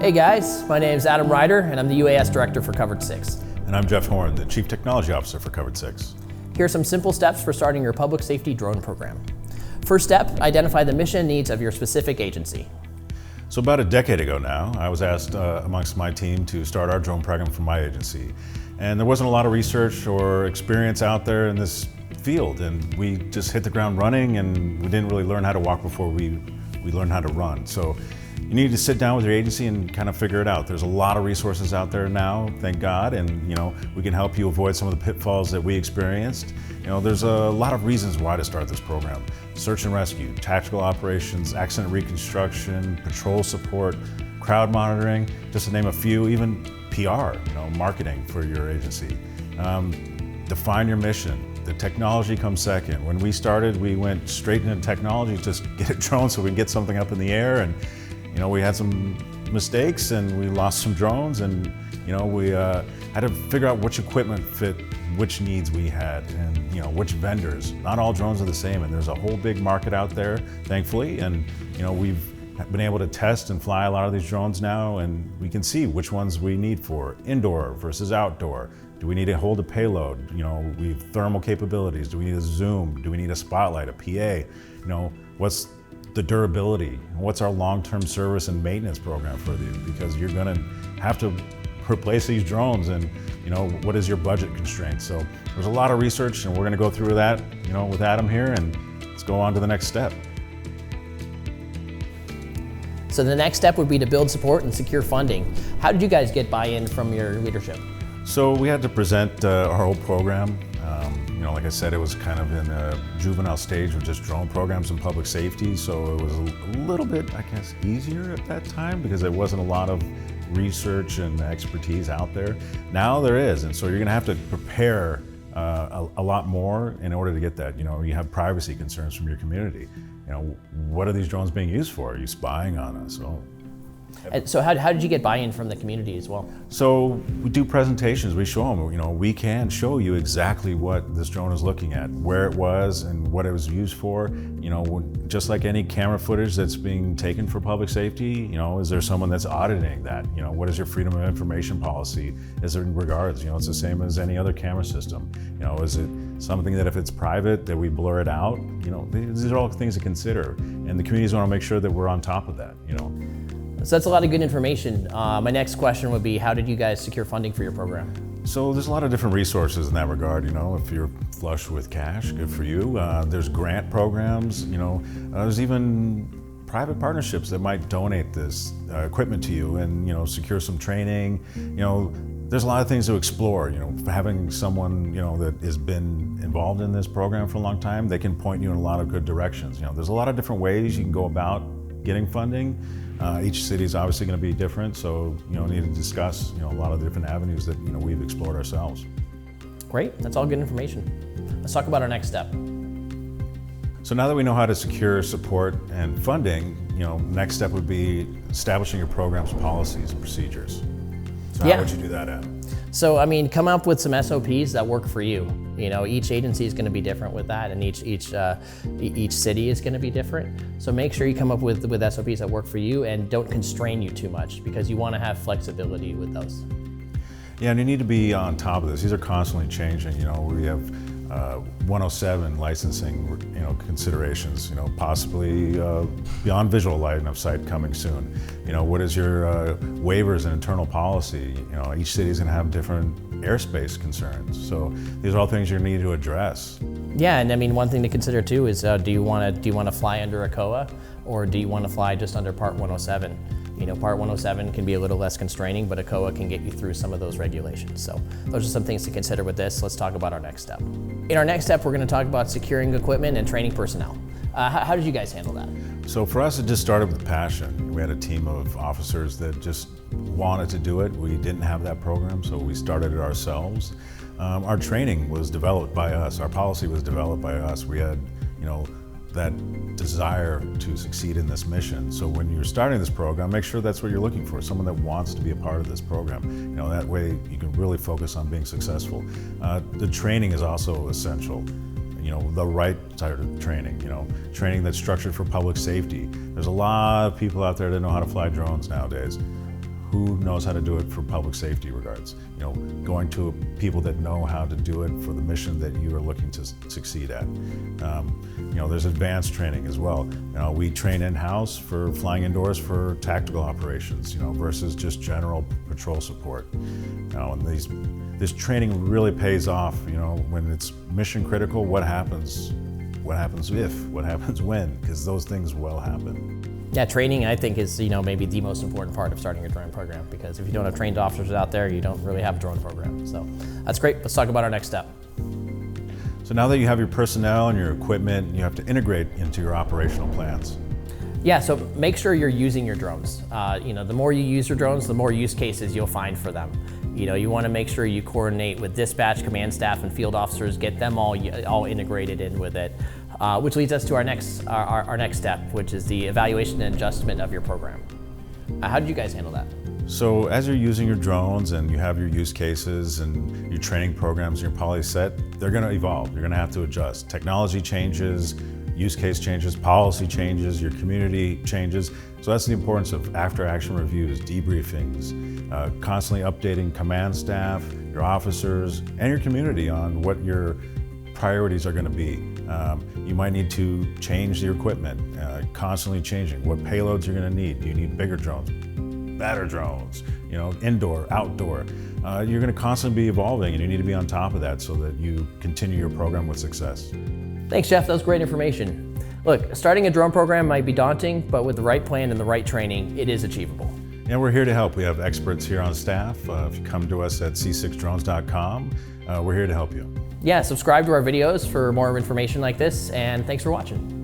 Hey guys, my name is Adam Ryder and I'm the UAS Director for Covered 6. And I'm Jeff Horn, the Chief Technology Officer for Covered 6. Here are some simple steps for starting your public safety drone program. First step, identify the mission needs of your specific agency. So about a decade ago now, I was asked amongst my team to start our drone program for my agency. And there wasn't a lot of research or experience out there in this field, and we just hit the ground running, and we didn't really learn how to walk before we learned how to run. So you need to sit down with your agency and kind of figure it out. There's a lot of resources out there now, thank God, and we can help you avoid some of the pitfalls that we experienced. There's a lot of reasons why to start this program. Search and rescue, tactical operations, accident reconstruction, patrol support, crowd monitoring, just to name a few, even PR, marketing for your agency. Define your mission. The technology comes second. When we started, we went straight into technology, just get a drone so we can get something up in the air, and we had some mistakes and we lost some drones, and we had to figure out which equipment fit which needs we had, and which vendors. Not all drones are the same, and there's a whole big market out there, thankfully, and we've been able to test and fly a lot of these drones now, and we can see which ones we need for indoor versus outdoor. Do we need to hold a payload? We have thermal capabilities. Do we need a zoom? Do we need a spotlight, a PA? What's the durability? What's our long-term service and maintenance program for you? Because you're gonna have to replace these drones, and what is your budget constraint? So there's a lot of research, and we're gonna go through that with Adam here, and let's go on to the next step. So the next step would be to build support and secure funding. How did you guys get buy-in from your leadership? So we had to present our whole program. Like I said, it was kind of in a juvenile stage with just drone programs and public safety, so it was a little bit, I guess, easier at that time because there wasn't a lot of research and expertise out there. Now there is, and so you're gonna have to prepare a lot more in order to get that. You have privacy concerns from your community. What are these drones being used for? Are you spying on us? And so how did you get buy-in from the community as well? So we do presentations, we show them, we can show you exactly what this drone is looking at, where it was and what it was used for. Just like any camera footage that's being taken for public safety, is there someone that's auditing that? What is your freedom of information policy? Is there in regards, it's the same as any other camera system. Is it something that if it's private that we blur it out? These are all things to consider, and the communities want to make sure that we're on top of that. So that's a lot of good information. My next question would be, how did you guys secure funding for your program? So there's a lot of different resources in that regard. If you're flush with cash, good for you. There's grant programs. There's even private partnerships that might donate this equipment to you and secure some training. There's a lot of things to explore. Having someone that has been involved in this program for a long time, they can point you in a lot of good directions. There's a lot of different ways you can go about getting funding. Each city is obviously going to be different, so need to discuss a lot of different avenues that we've explored ourselves. Great, that's all good information. Let's talk about our next step. So now that we know how to secure support and funding, next step would be establishing your program's policies and procedures. So how would you do that, Adam? So come up with some SOPs that work for you. Each agency is going to be different with that, and each city is going to be different. So make sure you come up with SOPs that work for you and don't constrain you too much, because you want to have flexibility with those. Yeah, and you need to be on top of this. These are constantly changing. We have 107 licensing, considerations. Possibly beyond visual line of sight coming soon. What is your waivers and internal policy? Each city is going to have different airspace concerns. So these are all things you need to address. Yeah, and one thing to consider too is do you want to fly under a COA, or do you want to fly just under Part 107? Part 107 can be a little less constraining, but a COA can get you through some of those regulations. So those are some things to consider with this. Let's talk about our next step. In our next step, we're going to talk about securing equipment and training personnel. How did you guys handle that? So for us, it just started with passion. We had a team of officers that just wanted to do it. We didn't have that program, so we started it ourselves. Our training was developed by us. Our policy was developed by us. We had, that desire to succeed in this mission. So when you're starting this program, make sure that's what you're looking for, someone that wants to be a part of this program. That way you can really focus on being successful. The training is also essential. The right type of training, training that's structured for public safety. There's a lot of people out there that know how to fly drones nowadays. who knows how to do it for public safety regards. You know, going to people that know how to do it for the mission that you are looking to succeed at. You know, there's advanced training as well. You know, we train in-house for flying indoors for tactical operations, you know, versus just general patrol support. You know, and this training really pays off, you know, when it's mission critical. What happens if, what happens when, because those things will happen. Yeah, training I think is, you know, maybe the most important part of starting a drone program, because if you don't have trained officers out there, you don't really have a drone program. So that's great. Let's talk about our next step. So now that you have your personnel and your equipment, you have to integrate into your operational plans. Yeah, so make sure you're using your drones. You know, the more you use your drones, the more use cases you'll find for them. You know, you want to make sure you coordinate with dispatch, command staff, and field officers, get them all integrated in with it, which leads us to our next step, which is the evaluation and adjustment of your program. How did you guys handle that? So as you're using your drones and you have your use cases and your training programs and your policy set, they're going to evolve. You're going to have to adjust. Technology changes, use case changes, policy changes, your community changes. So that's the importance of after-action reviews, debriefings, constantly updating command staff, your officers, and your community on what your priorities are going to be. You might need to change your equipment, constantly changing what payloads you're going to need. Do you need bigger drones, better drones, you know, indoor, outdoor? You're going to constantly be evolving, and you need to be on top of that so that you continue your program with success. Thanks, Jeff. That was great information. Look, starting a drone program might be daunting, but with the right plan and the right training, it is achievable. And we're here to help. We have experts here on staff. If you come to us at c6drones.com, we're here to help you. Yeah, subscribe to our videos for more information like this, and thanks for watching.